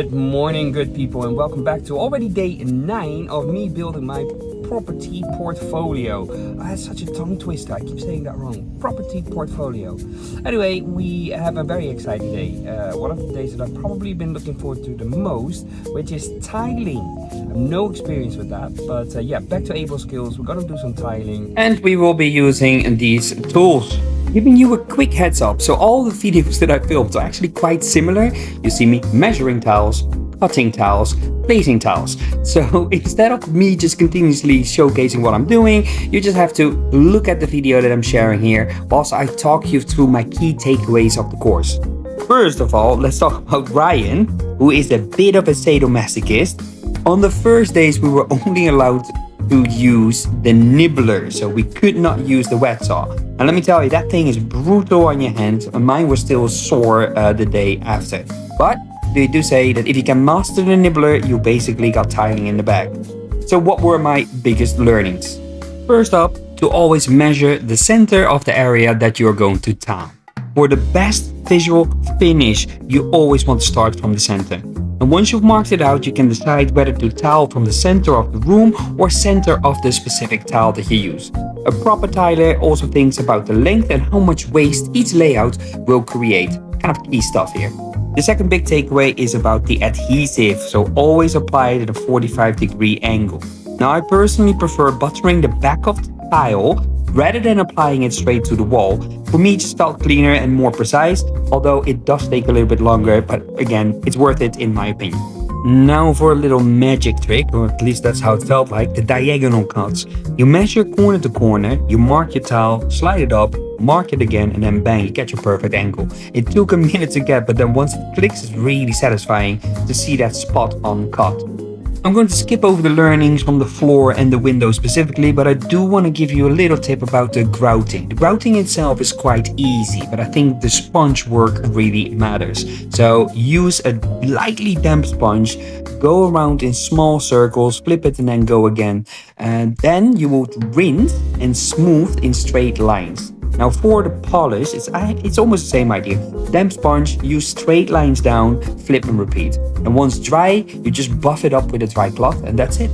Good morning, good people, and welcome back to already day 9 of me building my property portfolio. I had such a tongue twister, I keep saying that wrong. Property portfolio. Anyway, we have a very exciting day. One of the days that I've probably been looking forward to the most, which is tiling. I have no experience with that, but yeah, back to able skills. We're gonna do some tiling. And we will be using these tools. Giving you a quick heads up, so all the videos that I filmed are actually quite similar. You see me measuring tiles, cutting tiles, placing tiles. So instead of me just continuously showcasing what I'm doing, you just have to look at the video that I'm sharing here whilst I talk you through my key takeaways of the course. First of all, let's talk about Ryan, who is a bit of a sadomasochist. On the first days, we were only allowed to use the nibbler, so we could not use the wet saw. And let me tell you, that thing is brutal on your hands, and mine was still sore the day after. But they do say that if you can master the nibbler, you basically got tiling in the bag. So what were my biggest learnings? First up, to always measure the center of the area that you're going to tile. For the best visual finish, you always want to start from the center. And once you've marked it out, you can decide whether to tile from the center of the room or center of the specific tile that you use. A proper tiler also thinks about the length and how much waste each layout will create. Kind of key stuff here. The second big takeaway is about the adhesive, so always apply it at a 45-degree angle. Now, I personally prefer buttering the back of the tile rather than applying it straight to the wall. For me, it just felt cleaner and more precise, although it does take a little bit longer, but again, it's worth it in my opinion. Now for a little magic trick, or at least that's how it felt like, the diagonal cuts. You measure corner to corner, you mark your tile, slide it up, mark it again, and then bang, you get your perfect angle. It took a minute to get, but then once it clicks, it's really satisfying to see that spot on cut. I'm going to skip over the learnings from the floor and the window specifically, but I do want to give you a little tip about the grouting. The grouting itself is quite easy, but I think the sponge work really matters. So use a lightly damp sponge, go around in small circles, flip it and then go again. And then you would rinse and smooth in straight lines. Now for the polish, it's almost the same idea. Damp sponge, use straight lines down, flip and repeat. And once dry, you just buff it up with a dry cloth and that's it.